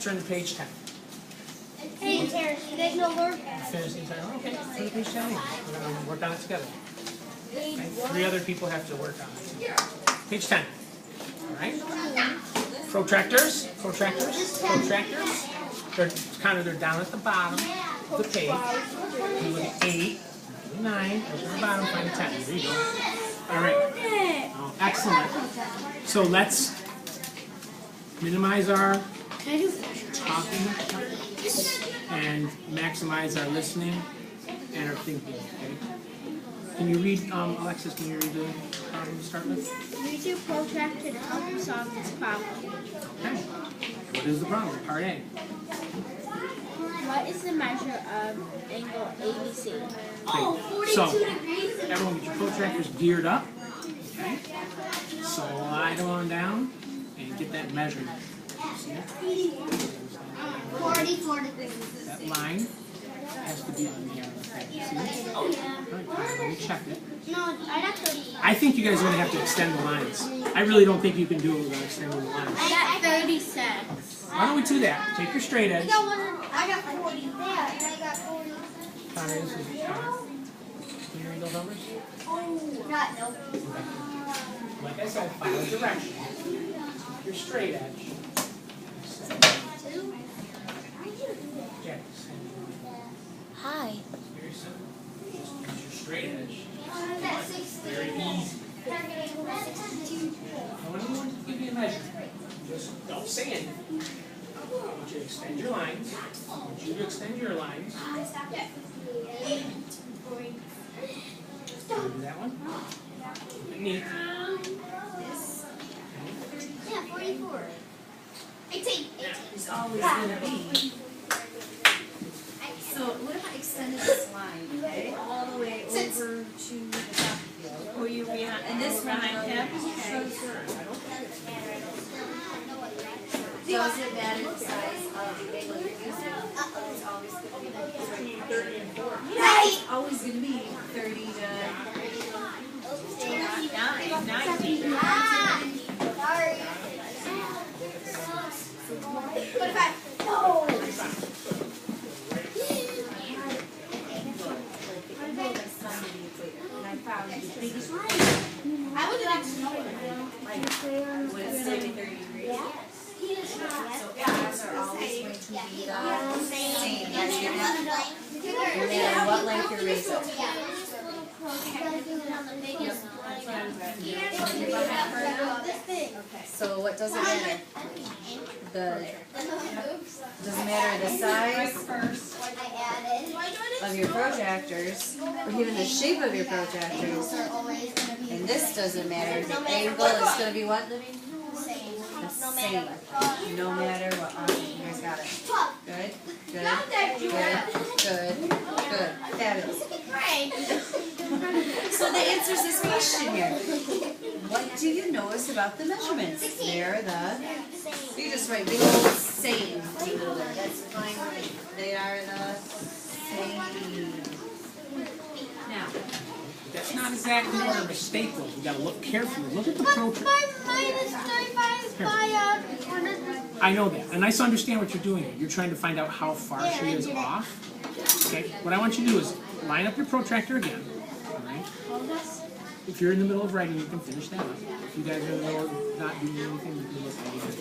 turn to page 10. Hey, Terrence, you guys know Lord? Finish the entire one? Okay, turn to page 10. We're going to work on it together. Okay? 3 other people have to work on it. Page 10. All right? Protractors. They're down at the bottom of the page. You look at 8, 9, open the bottom, find 10. There you go. All right. Oh, excellent. So let's minimize our talking and maximize our listening and our thinking. Okay? Can you read, Alexis? Can you read the problem to start with? Use your protractor to help you solve this problem. Okay. What is the problem? Part A. What is the measure of angle ABC? Oh, 42 degrees. Everyone get your protractors geared up. Okay. Slide them on down and get that measurement. See it? 44 degrees. That line has to be on the other thing. See it? All right, let me check it. No, I got 30. I think you guys are going to have to extend the lines. I really don't think you can do it without extending the lines. I got 36. Why don't we do that? Take your straight edge. I got 40. Yeah, I got 40. Connor, this is your Connor. Can you read those numbers? No. Like I said, follow direction. Your straight edge. Hi. Very simple. Just use your straight edge. Very easy. I want everyone to give you a measure. Just don't say anything. I want you to extend your lines. I want you to extend your lines. Do that one. Neat. Yeah, 44. 18. It's always going to be. So what if I extended this line, okay, all the way over to the top? Who you behind? And this one behind him? okay. Does it matter the size of the angle you're using? It's always going to be 30 and 40. Yeah, it's always going to be 30 to 9, 19. Sorry. 45. No. I was an would it still be 30 degrees? So angles are always going to be the same as your neck, no matter what length your razor is. So what does it matter? Doesn't matter the size of your protractors, or even the shape of your protractors. And this doesn't matter. The angle is going to be what, Libby? The same. No matter what. Awesome. You guys got it. Good. Fabulous. So that answers this question here. What do you notice about the measurements? They're you just write big old same. That's fine with me. They are the same. Now, That's not exactly what our mistake was. We got to look carefully. Look at the protractor. I know that, and I understand what you're doing here. You're trying to find out how far she is off. Okay. What I want you to do is line up your protractor again. All right. If you're in the middle of writing, you can finish that up. If you guys are in the middle of not doing anything, you can look at it again.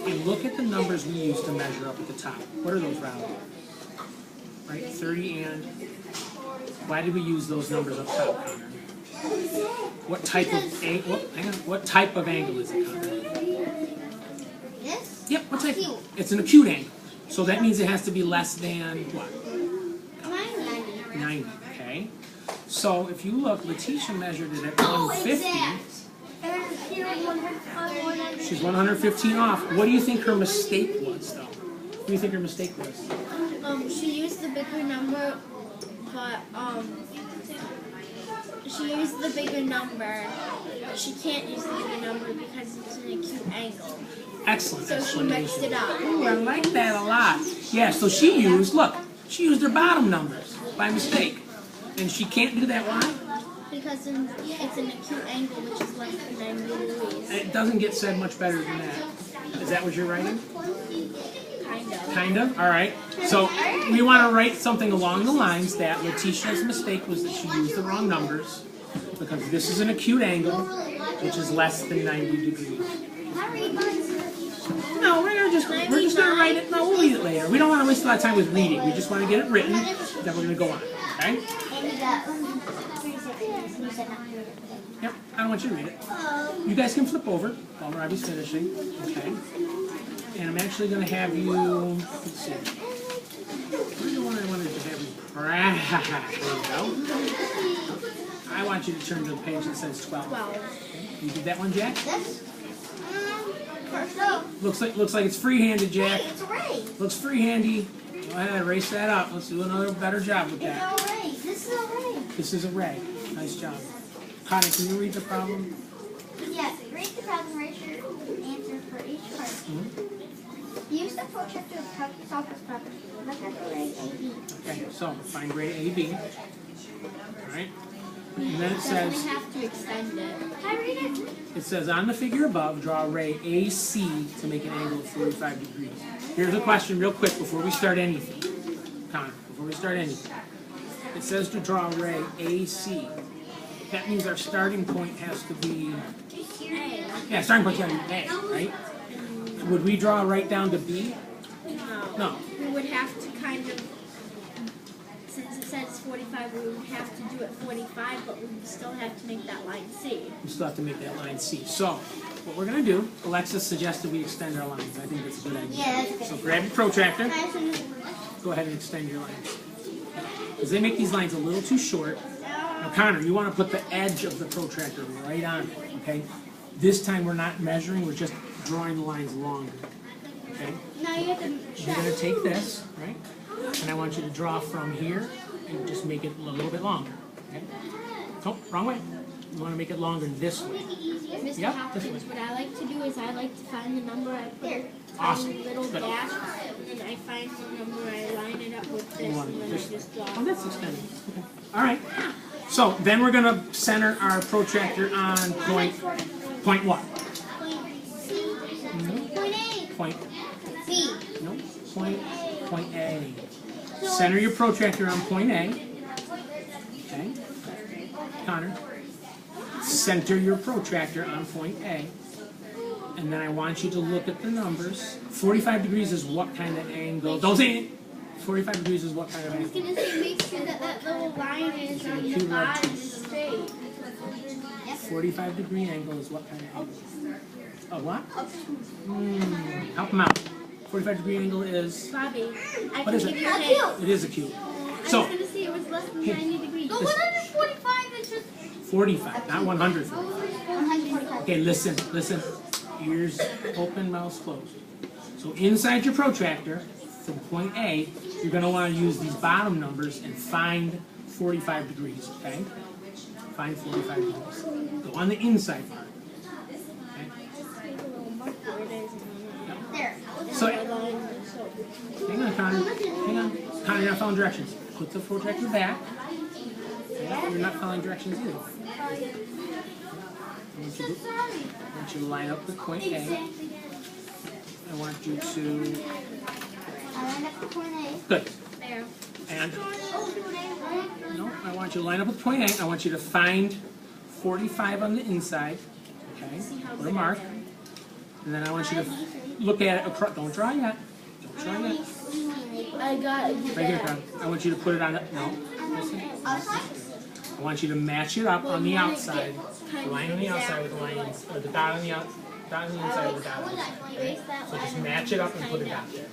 And look at the numbers we use to measure up at the top. What are those rounded? Right, 30 and. Why did we use those numbers up top, Connor? What type of angle? Hang on. What type of angle is it, Connor? This? Yep. What type? It's an acute angle. So that means it has to be less than what? 90. Okay. So if you look, Letitia measured it at 150. She's 115 off. What do you think her mistake was, though? What do you think her mistake was? She used the bigger number, but she used the bigger number, but she can't use the bigger number because it's an acute angle. Excellent So she mixed it up. Ooh, I like that a lot. Yeah, so she used her bottom numbers by mistake. And she can't do that, why? Because it's an acute angle, which is less than 90 degrees. It doesn't get said much better than that. Is that what you're writing? Kind Kind of? All right. So we want to write something along the lines that Letitia's mistake was that she used the wrong numbers because this is an acute angle, which is less than 90 degrees. No, we're just going to write it. No, we'll read it later. We don't want to waste a lot of time with reading. We just want to get it written, then we're going to go on. Okay? Yep, I don't want you to read it. You guys can flip over while Robbie's finishing. Okay? And I'm actually going to have you, let's see. Where's the one I wanted to have you practice? There you go. I want you to turn to the page that says 12. Okay. You did that one, Jack? Looks like it's free-handed, Jack. It's a ray. Looks free-handy. Go ahead, erase that up. Let's do another better job with that. It's a ray. This is a ray. This is a ray. Nice job. Connie, can you read the problem? Yes. Read the problem. Write your answer for each part. Use the protractor to solve this problem. Look at the ray AB. Okay, so find ray AB. All right. And then it says, We have to extend it. Can I read it? it says, on the figure above, draw a ray AC to make an angle of 45 degrees. Here's a question real quick before we start anything. Connor, before we start anything. It says to draw a ray AC. That means our starting point has to be, yeah, starting point's got to be A, right? Would we draw right down to B? No. We would have to kind of, since it says 45, we would have to do it 45, but we would still have to make that line C. We still have to make that line C. So, what we're going to do, Alexis suggested we extend our lines. I think that's a good idea. Yeah, that's a good So grab your protractor. idea. Go ahead and extend your lines. Because they make these lines a little too short. Now, Connor, you want to put the edge of the protractor right on it, okay? This time we're not measuring, we're just drawing the lines longer, okay? Now you have to You're going to take this, right? And I want you to draw from here and just make it a little bit longer, okay? Oh, wrong way. You want to make it longer this way. Mr. Yep, Hopkins, this way. what I like to do is I like to find the number, I put a Awesome. tiny little Good. dash, and then I find the number, I line it up with this, want and then I this- just draw. Oh, that's extended. Okay. All right. So then we're going to center our protractor on point what? Point, B. no, point A. Center your protractor on point A. Okay. Connor. Center your protractor on point A. And then I want you to look at the numbers. 45 degrees is what kind of angle? Don't say it. 45 degrees is what kind of I was angle? gonna say make sure that that little line is on the Cue rod bottom two. is straight. 45 degree angle is what kind of angle? A what? Help him out. 45 degree angle is, Bobby, I what can is give it? you a hint. It is a cube. I So, was gonna say it was less than 90 degrees. This- 145 is just 45, not 100. 145. Okay, listen. Ears open, mouth closed. So inside your protractor, from point A, you're going to want to use these bottom numbers and find 45 degrees, okay? Find 45 degrees. Go on the inside part. Okay? There. So, hang on, Connor. Hang on. Connor, you're not following directions. Put the protractor back. Okay? You're not following directions either. I want you to line up with point A. I want you to... I line up the point A. Good. There. And, no, I want you to line up with point A. I want you to find 45 on the inside. Okay? Put a mark. And then I want you to look at it across. Don't draw yet. Don't draw yet. I got it. Right here, Connor. I want you to put it on the... No. Listen. I want you to match it up on the outside. The line on the outside with the line, or the dot on the out, dot on the inside with the dot on the inside. So just match it up and put it down there.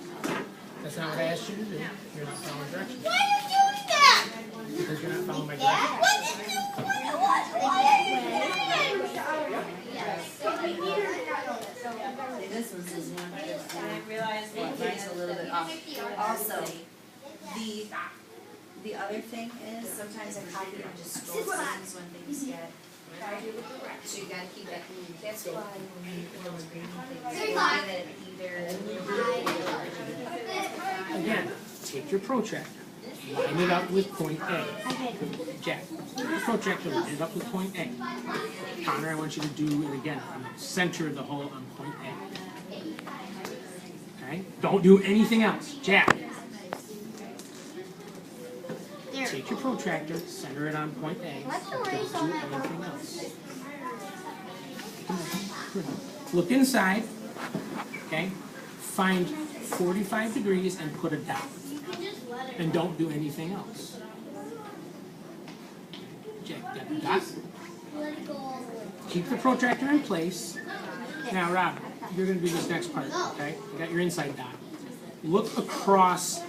That's not what I asked you to do. You're not following directions. Why are you doing that? Because you're not following my directions. What did you do? This one's is one. I realized Well, mine's a little bit off. Also, the other thing is sometimes I copy and just scroll things when things get. So you gotta keep that. That's why when we're reading things, Again, take your protractor, line it up with point A. Jack, take your protractor, line it up with point A. Connor, I want you to do it again. Center the hole on point A. Okay? Don't do anything else. Jack, There. take your protractor, center it on point A. Let's Don't erase do all that. anything else. Look inside. Okay? Find 45 degrees and put a dot. And don't do anything else. Jack, got the dot. Keep the protractor in place. Now, Rob, you're going to do this next part, okay? You got your inside dot. Look across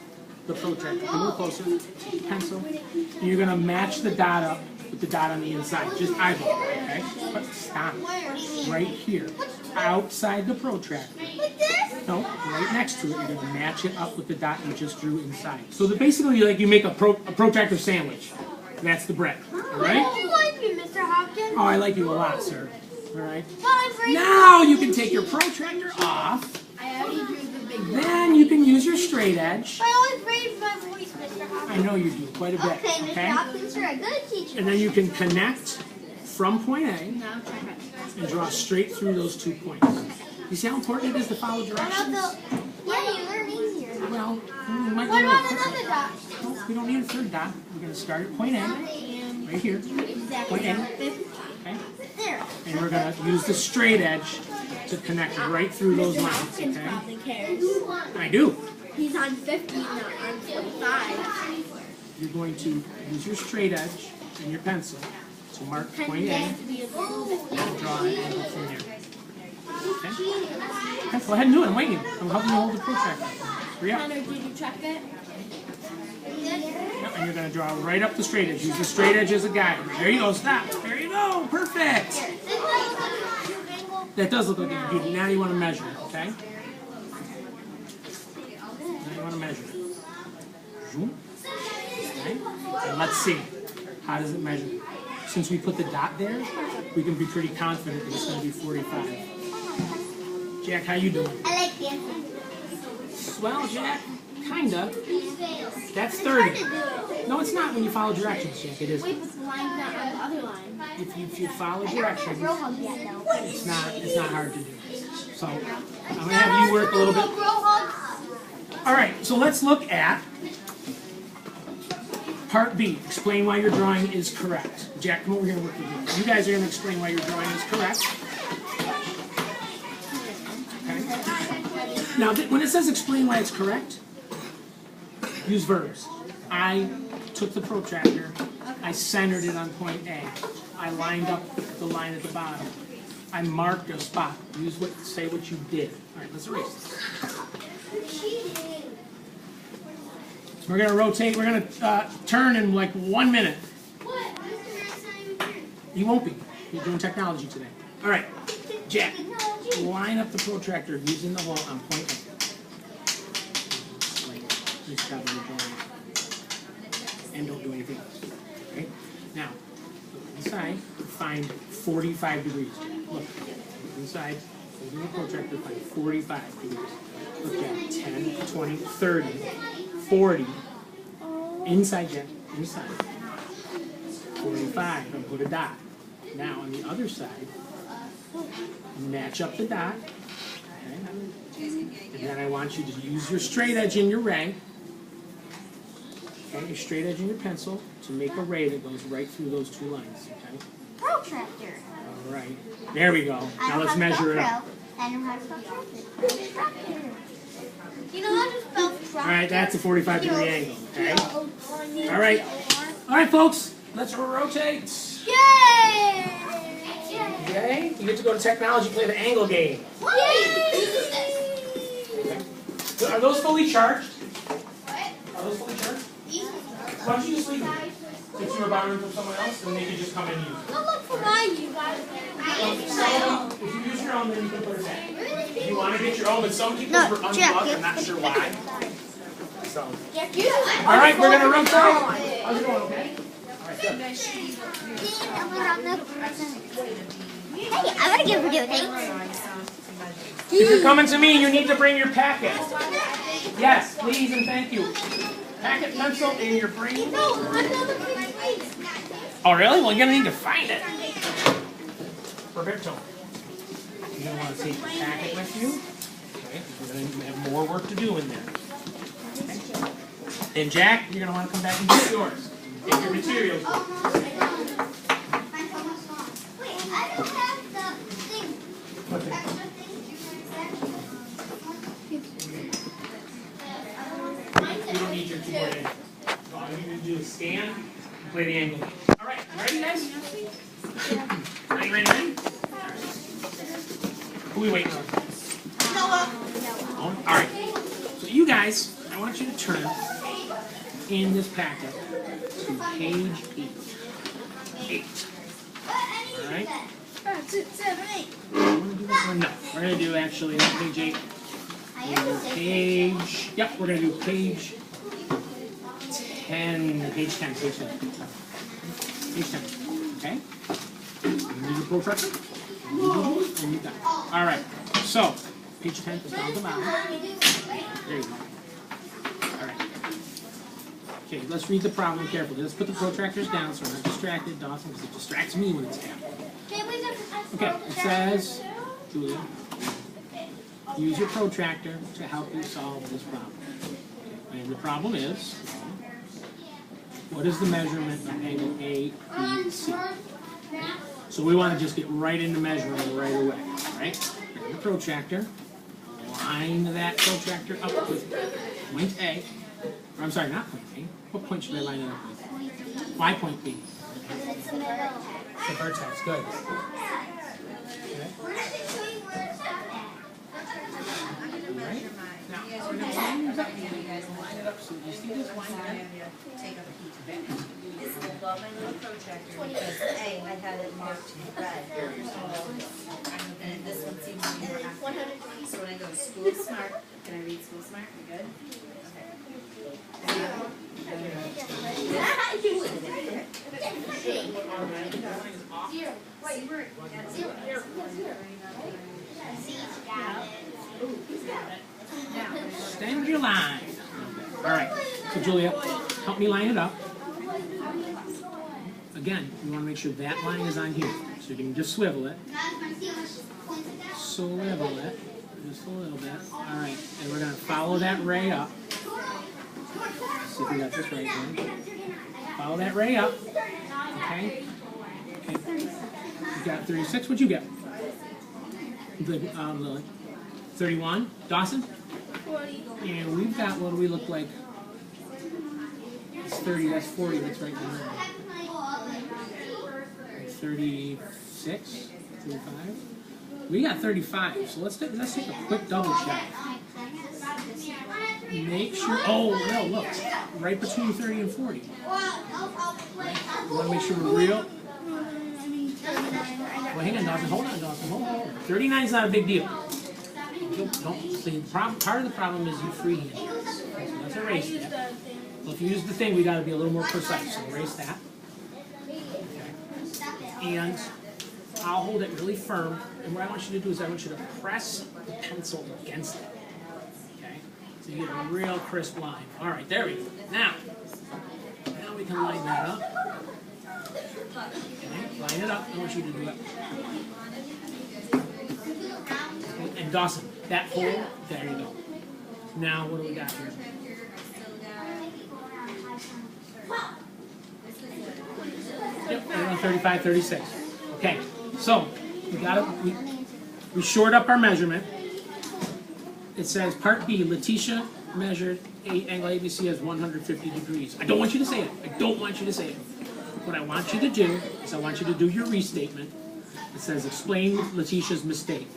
the protractor. Come a little closer. Take your pencil. And you're going to match the dot up with the dot on the inside. Just eyeball, okay? But stop. Right here. Outside the protractor. Like this? No, right next to it. You're going to match it up with the dot you just drew inside. So that basically, like you make a protractor sandwich. That's the bread. All right? You like me, Mr. Hopkins? Oh, I like you a lot, sir. All right? Well, I'm very Now you can take your protractor off. I already drew the big one. Then you can use your straight edge. I always raise my voice, Mr. Hopkins. I know you do quite a bit. Okay, Mr. Okay? Hopkins, you're a good teacher. And then you can connect from point A and draw straight through those 2 points. You see how important it is to follow What directions? about the... Yeah, you learn easier. Well, you might What need a about little another quicker. dot? Well, we don't need a third dot. We're going to start at point A, right here. Exactly. Point A. Okay? There. And we're going to use the straight edge to connect right through those lines. Hopkins Okay? probably cares. I do. He's on 50, not on 45. You're going to use your straight edge and your pencil to mark point A and draw an angle from here. Okay? Okay, go ahead and do it. I'm waiting. I'm helping you hold the protractor. Hurry up. Connor, did you check it? Yep, and you're going to draw right up the straight edge. Use the straight edge as a guide. There you go. Stop. There you go. Perfect. That does look like a computer. Now you want to measure it, okay? Now you want to measure it. Zoom. Okay? And let's see. How does it measure? Since we put the dot there, we can be pretty confident that it's going to be 45. Jack, how you doing? I like dancing. Well, Jack, kinda. That's 30. No, it's not when you follow directions, Jack. It is. Wait, but the line's not on the other line. If you follow directions, Grow hug yet, though. it's not hard to do. So I'm gonna have you work a little bit. Grow hugs. All right, so let's look at part B. Explain why your drawing is correct. Jack, come over here and work with me. You guys are gonna explain why your drawing is correct. Okay. Now, when it says explain why it's correct, use verbs. I took the protractor, I centered it on point A. I lined up the line at the bottom. I marked a spot. Say what you did. All right, let's erase this. So we're gonna rotate. We're gonna turn in like 1 minute. You won't be. You're doing technology today. All right, Jack. Line up the protractor using the hole on point A. Please stop your drawing. And don't do anything else. Okay? Now, look inside, find 45 degrees. Look, inside, holding the protractor, find 45 degrees. Look at 10, 20, 30, 40. Inside, Jack, inside. 45, and put a dot. Now, on the other side, match up the dot. Okay? And then I want you to use your straight edge in your ray. Okay, your straight edge in your pencil to make a ray that goes right through those 2 lines. Okay? Protractor. All right. There we go. Now let's measure it up. I know how to spell protractor. You know how to spell protractor? All right, that's a 45-degree angle. Okay. All right. All right, folks. Let's rotate. Yay! Okay. You get to go to technology, play the angle game. Yay! Okay. Are those fully charged? Are those fully charged? Why don't you just leave them? Since you were borrowing from someone else, then they could just come and use it. Don't look for mine, you guys. If you use your own, then you can put it back. If you want to get your own, but some people were unplugged. I'm not sure why. So. All right, we're gonna rotate. How's it going? Okay. All right, good. Hey, I want to give a video, thanks. If you're coming to me, you need to bring your packet. Yes, please and thank you. Packet, pencil, and your brain. No, another please. Oh, really? Well, you're going to need to find it. Roberto, you don't want to take the packet with you? Okay, we're going to have more work to do in there. And Jack, you're going to want to come back and get yours. Take your materials. Almost done. Mine's almost gone. Wait, I don't have the thing. What thing? Extra thing. You don't need your keyboard in. All you need to do is scan and play the angle. All right, ready, guys? Ready? Who are we waiting on? Noah. All right. So you guys, I want you to turn in this packet to page 8. All right? 5, 6, 7, 8. I'm going to do this one. No, we're going to do actually not page 8. We're going to do page. Yep, we're going to do page 10. Page 10. Page 10. Page 10. Okay? You need your protractor? And you got it. All right. So, page 10 is down the bottom. There you go. All right. Okay, let's read the problem carefully. Let's put the protractors down so we're not distracted, Dawson, because it distracts me when it's happening. Okay, it says, Julia, use your protractor to help you solve this problem. And the problem is, what is the measurement of angle ABC? So we want to just get right into measuring right away, right? Grab the protractor, line that protractor up with point A. Or I'm sorry, not point A. What point should I line it up with? Why point B? It's the middle. It's the vertex, good. Okay. Right? Now, we're going to line it up. Line it up so you see this line there? Take up a piece of it. This will blow my little protractor because A, I had it marked in red. And this one seems to be more accurate. So when I go to School Smart, can I read School Smart? Am I good? Stand your line. All right. So Julia, help me line it up. Again, you want to make sure that line is on here. So you can just swivel it. Swivel it. Just a little bit. All right. And we're going to follow that ray up. See if we got this right here. Follow that ray up. Okay. Okay. You got 36. What'd you get? Lily. 31. Dawson? 40. And we've got, what do we look like? It's 30, that's 40, that's right there. 36, 35. We got 35, so let's take a quick double check. Make sure, oh, no, look, right between 30 and 40. We want to make sure we're real. Well, hang on, Dawson, hold on, Dawson, hold on. 39 is not a big deal. Part of the problem is you freehand this. Okay, so let's erase that. Well, if you use the thing, we got to be a little more precise. So erase that. Okay. And I'll hold it really firm. And what I want you to do is I want you to press the pencil against it. Okay. So you get a real crisp line. All right, there we go. Now we can line that up. Okay, line it up. I want you to do it. Okay. And Dawson, that hole, there you go. Now, what do we got here? Yep, we're on 35, 36. Okay, so we short up our measurement. It says part B, Letitia measured angle ABC as 150 degrees. I don't want you to say it. I don't want you to say it. What I want you to do is I want you to do your restatement. It says explain Letitia's mistake.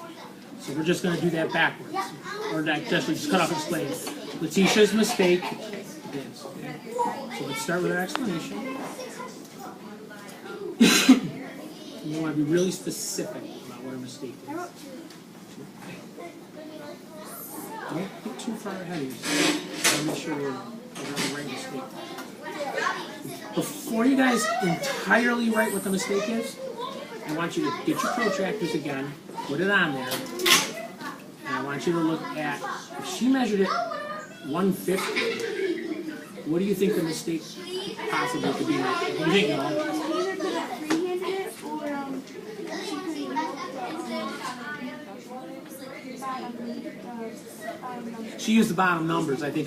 So we're just going to do that backwards. Or just cut off explain. Letitia's mistake is. Okay? So let's start with our explanation. You want to be really specific about what a mistake is. Don't get too far ahead of yourself. Make sure we're on the right mistake. Before you guys entirely write what the mistake is, I want you to get your protractors again, put it on there, and I want you to look at, if she measured it 150, what do you think the mistake possibly could be? What do you think, Noel? She used the bottom numbers, I think.